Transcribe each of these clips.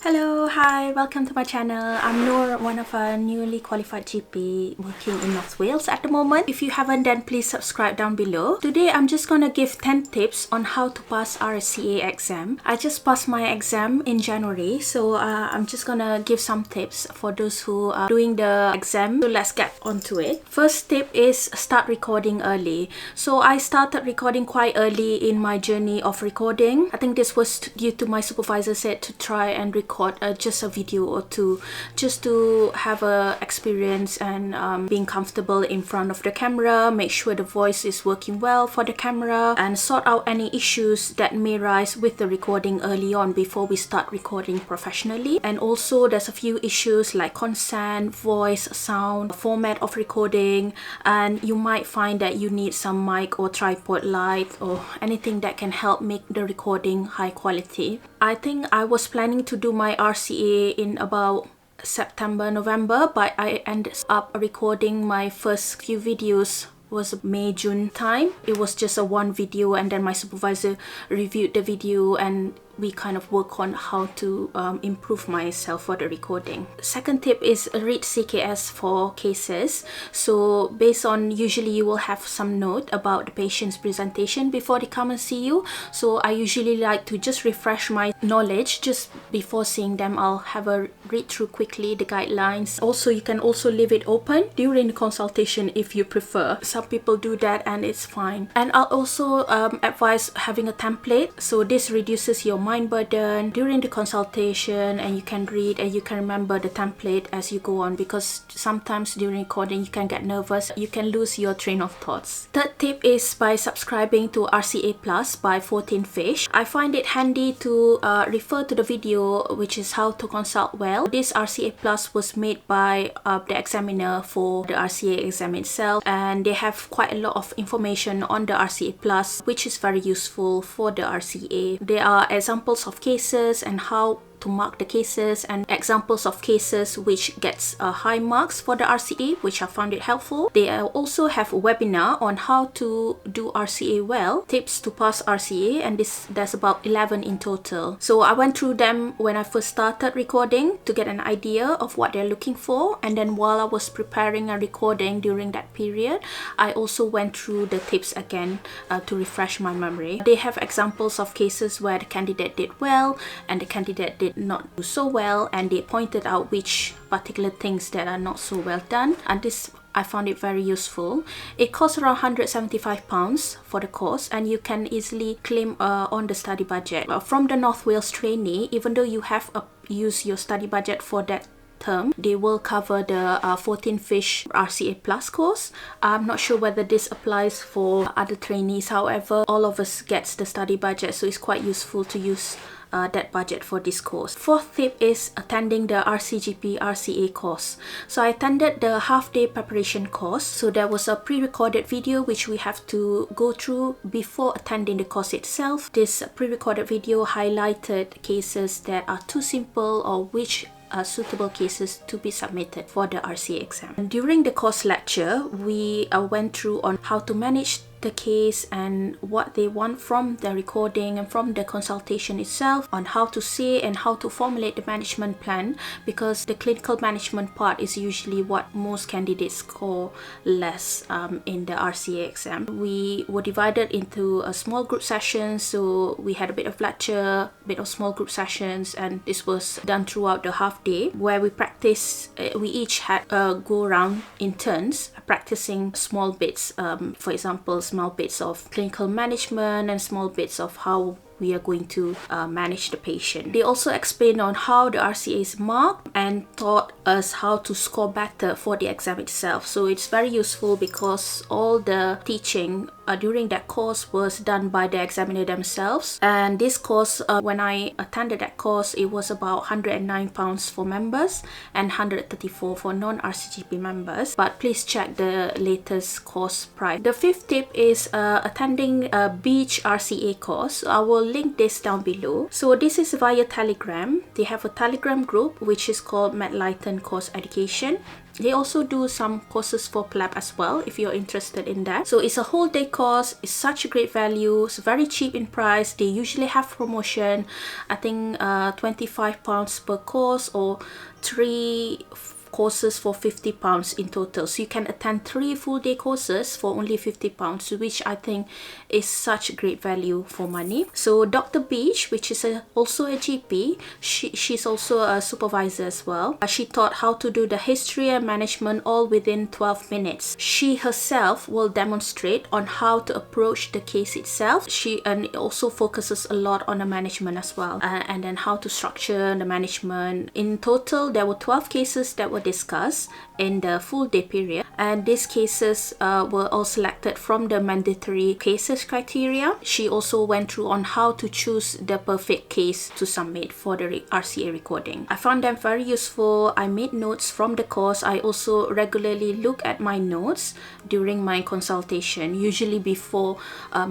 Hello, hi, welcome to my channel. I'm Nura, one of a newly qualified GP working in North Wales at the moment. If you haven't, then please subscribe down below. Today, I'm just gonna give 10 tips on how to pass RCA exam. I just passed my exam in January, so I'm just gonna give some tips for those who are doing the exam. So let's get onto it. First tip is start recording early. So I started recording quite early in my journey of recording. I think this was due to my supervisor said to try and record just a video or two, just to have a experience and being comfortable in front of the camera, make sure the voice is working well for the camera, and sort out any issues that may rise with the recording early on before we start recording professionally. And also there's a few issues like consent, voice, sound, format of recording, and you might find that you need some mic or tripod light or anything that can help make the recording high quality. I think I was planning to do my RCA in about September, November, but I ended up recording my first few videos was May, June time. It was just a one video, and then my supervisor reviewed the video and we kind of work on how to improve myself for the recording. Second tip is read CKS for cases. So based on, usually you will have some note about the patient's presentation before they come and see you. So I usually like to just refresh my knowledge just before seeing them. I'll have a read through quickly the guidelines. Also, you can also leave it open during the consultation if you prefer. Some people do that and it's fine. And I'll also advise having a template. So this reduces your mind burden during the consultation, and you can read and you can remember the template as you go on, because sometimes during recording you can get nervous, you can lose your train of thoughts. Third tip is by subscribing to RCA Plus by 14 Fish. I find it handy to refer to the video, which is how to consult well. This RCA Plus was made by the examiner for the RCA exam itself, and they have quite a lot of information on the RCA Plus, which is very useful for the RCA. There are examples of cases and how to mark the cases, and examples of cases which gets high marks for the RCA, which I found it helpful. They also have a webinar on how to do RCA well, tips to pass RCA, and there's about 11 in total. So I went through them when I first started recording to get an idea of what they're looking for, and then while I was preparing a recording during that period, I also went through the tips again to refresh my memory. They have examples of cases where the candidate did well and the candidate did not do so well, and they pointed out which particular things that are not so well done, and this I found it very useful. It costs around £175 for the course, and you can easily claim on the study budget. From the North Wales trainee, even though you have used your study budget for that term, they will cover the 14 Fish RCA Plus course. I'm not sure whether this applies for other trainees. However, all of us gets the study budget, so it's quite useful to use that budget for this course. Fourth tip is attending the MRCGP SCA course. So I attended the half-day preparation course. So there was a pre-recorded video which we have to go through before attending the course itself. This pre-recorded video highlighted cases that are too simple or which are suitable cases to be submitted for the RCA exam. And during the course lecture, we went through on how to manage the case and what they want from the recording and from the consultation itself, on how to say and how to formulate the management plan, because the clinical management part is usually what most candidates score less in the RCA exam. We were divided into a small group sessions, so we had a bit of lecture, a bit of small group sessions, and this was done throughout the half day where we practice. We each had a go around in turns practicing small bits, for example, small bits of clinical management and small bits of how we are going to manage the patient. They also explained on how the RCA is marked and taught us how to score better for the exam itself. So it's very useful because all the teaching during that course was done by the examiner themselves. And this course, when I attended that course, it was about £109 for members and £134 for non-RCGP members. But please check the latest course price. The fifth tip is attending a Beej RCA course. I will link this down below. So this is via Telegram. They have a Telegram group which is called Medlighten Course Education. They also do some courses for PLAB as well if you're interested in that. So it's a whole day course. It's such a great value. It's very cheap in price. They usually have promotion. I think £25 per course, or 3 courses for £50 in total. So you can attend 3 full day courses for only £50, which I think is such great value for money. So Dr. Beej, which is also a GP, she's also a supervisor as well. She taught how to do the history and management all within 12 minutes. She herself will demonstrate on how to approach the case itself. She also focuses a lot on the management as well, and then how to structure the management. In total, there were 12 cases that were discussed in the full day period, and these cases were all selected from the mandatory cases criteria. She also went through on how to choose the perfect case to submit for the RCA recording. I found them very useful. I made notes from the course. I also regularly look at my notes during my consultation. Usually before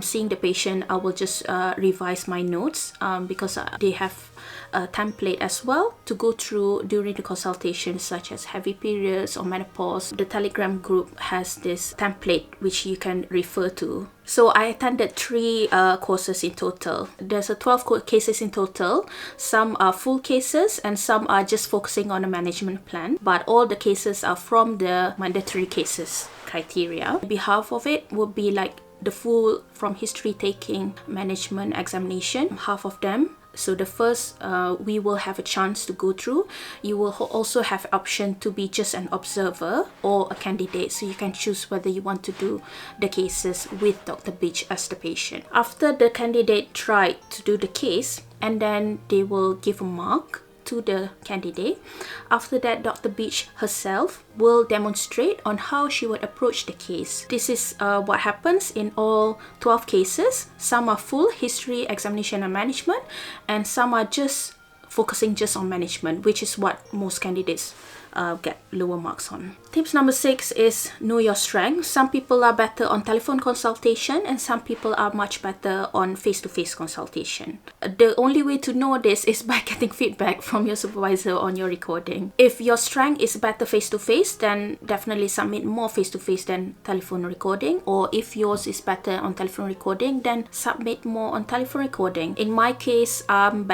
seeing the patient, I will just revise my notes because they have a template as well to go through during the consultation, such as heavy periods or menopause. The Telegram group has this template which you can refer to. So I attended 3 courses in total. There's 12 cases in total. Some are full cases and some are just focusing on a management plan, but all the cases are from the mandatory cases criteria. Half of it would be like the full from history taking management examination, half of them. So the first we will have a chance to go through. You will also have option to be just an observer or a candidate, so you can choose whether you want to do the cases with Dr. Beej as the patient. After the candidate tried to do the case, and then they will give a mark to the candidate. After that, Dr. Beej herself will demonstrate on how she would approach the case. This is what happens in all 12 cases. Some are full history, examination and management, and some are just focusing just on management, which is what most candidates get lower marks on. Tips number 6 is know your strengths. Some people are better on telephone consultation and some people are much better on face-to-face consultation. The only way to know this is by getting feedback from your supervisor on your recording. If your strength is better face-to-face, then definitely submit more face-to-face than telephone recording. Or if yours is better on telephone recording, then submit more on telephone recording. In my case, I'm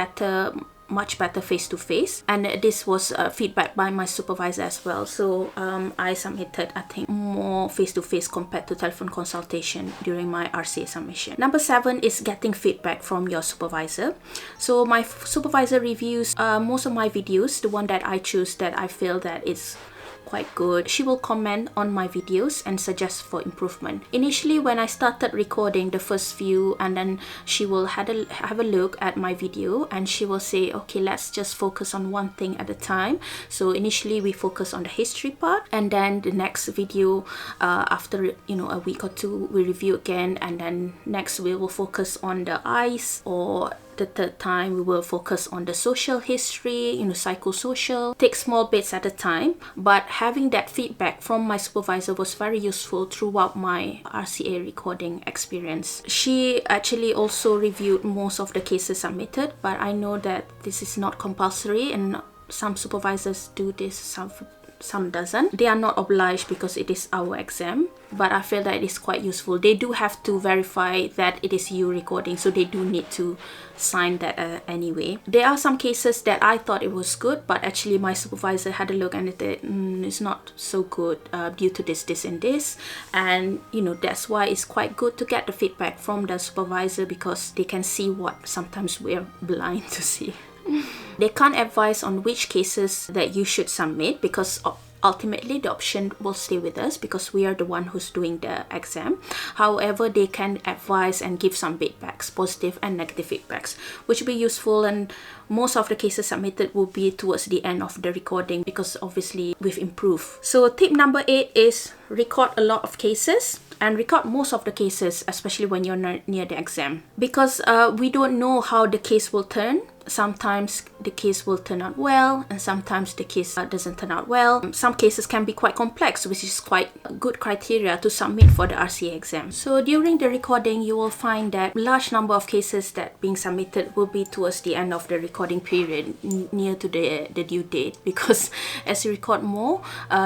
much better face-to-face, and this was feedback by my supervisor as well. So I submitted, I think, more face-to-face compared to telephone consultation during my RCA submission. Number 7 is getting feedback from your supervisor. So my supervisor reviews most of my videos, the one that I choose that I feel that it's quite good. She will comment on my videos and suggest for improvement. Initially, when I started recording the first few, and then she will have a look at my video and she will say, okay, let's just focus on one thing at a time. So initially we focus on the history part, and then the next video after a week or 2 we review again, and then next we will focus on the eyes, or the third time we will focus on the social history, psychosocial. Take small bits at a time, but having that feedback from my supervisor was very useful throughout my RCA recording experience. She actually also reviewed most of the cases submitted, but I know that this is not compulsory and some supervisors do this, some doesn't. They are not obliged because it is our exam, but I feel that it is quite useful. They do have to verify that it is you recording, so they do need to sign that anyway. There are some cases that I thought it was good, but actually my supervisor had a look and it it's not so good due to this and this, and that's why it's quite good to get the feedback from the supervisor, because they can see what sometimes we're blind to see. They can't advise on which cases that you should submit, because ultimately the option will stay with us because we are the one who's doing the exam. However, they can advise and give some feedbacks, positive and negative feedbacks, which will be useful, and most of the cases submitted will be towards the end of the recording because obviously we've improved. So tip number 8 is record a lot of cases and record most of the cases, especially when you're near the exam, because we don't know how the case will turn. Sometimes the case will turn out well, and sometimes the case doesn't turn out well. Some cases can be quite complex, which is quite a good criteria to submit for the RCA exam. So during the recording, you will find that large number of cases that being submitted will be towards the end of the recording period, near to the due date, because as you record more,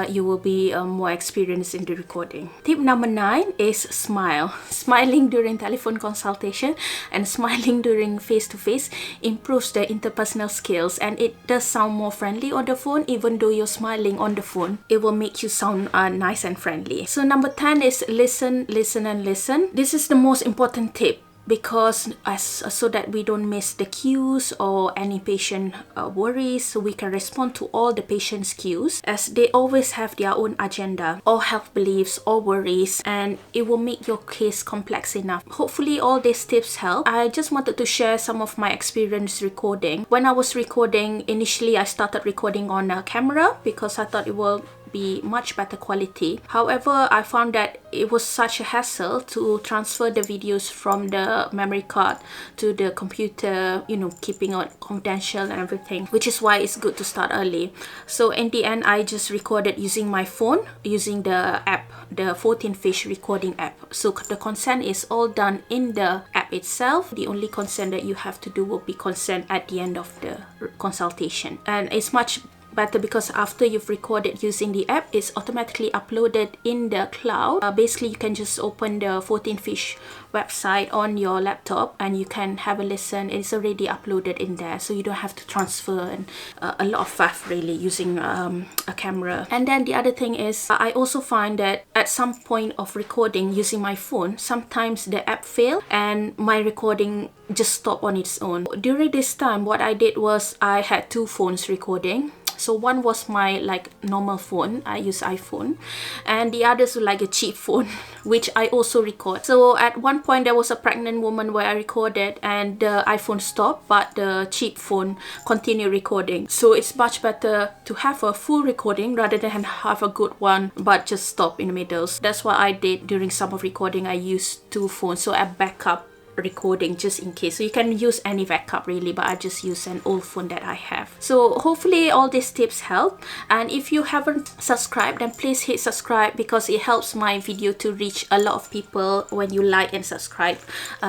you will be more experienced in the recording. Tip number 9 is smile. Smiling during telephone consultation and smiling during face-to-face improves the interpersonal skills, and it does sound more friendly on the phone. Even though you're smiling on the phone, it will make you sound nice and friendly. So number 10 is listen, listen and listen. This is the most important tip, because so that we don't miss the cues or any patient worries, so we can respond to all the patient's cues, as they always have their own agenda or health beliefs or worries, and it will make your case complex enough. Hopefully all these tips help. I just wanted to share some of my experience recording. When I was recording, initially I started recording on a camera because I thought it will be much better quality. However, I found that it was such a hassle to transfer the videos from the memory card to the computer, you know, keeping it confidential and everything, which is why it's good to start early. So in the end, I just recorded using my phone, using the app, the 14 Fish recording app. So the consent is all done in the app itself. The only consent that you have to do will be consent at the end of the consultation, and it's much better because after you've recorded using the app, it's automatically uploaded in the cloud. Basically, you can just open the 14 Fish website on your laptop and you can have a listen. It's already uploaded in there, so you don't have to transfer, and a lot of faff really using a camera. And then the other thing is, I also find that at some point of recording using my phone, sometimes the app failed and my recording just stopped on its own. During this time, what I did was I had 2 phones recording. So one was my like normal phone, I use iPhone, and the others were like a cheap phone which I also record. So at one point there was a pregnant woman where I recorded and the iPhone stopped, but the cheap phone continued recording. So it's much better to have a full recording rather than have a good one but just stop in the middle. So that's what I did during some of recording. I used 2 phones, so I back up recording just in case. So you can use any backup really, but I just use an old phone that I have. So hopefully all these tips help, and if you haven't subscribed, then please hit subscribe, because it helps my video to reach a lot of people when you like and subscribe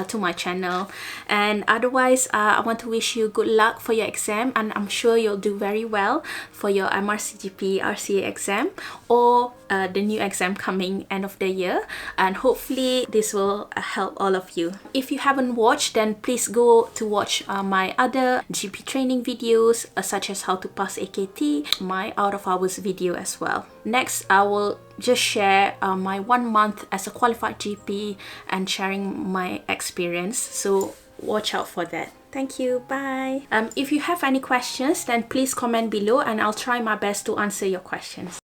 to my channel. And otherwise, I want to wish you good luck for your exam, and I'm sure you'll do very well for your MRCGP RCA exam or the new exam coming end of the year, and hopefully this will help all of you. If you haven't watched, then please go to watch my other GP training videos, such as how to pass AKT, my out of hours video as well. Next, I will just share my 1 month as a qualified GP and sharing my experience, so watch out for that. Thank you. Bye. If you have any questions, then please comment below and I'll try my best to answer your questions.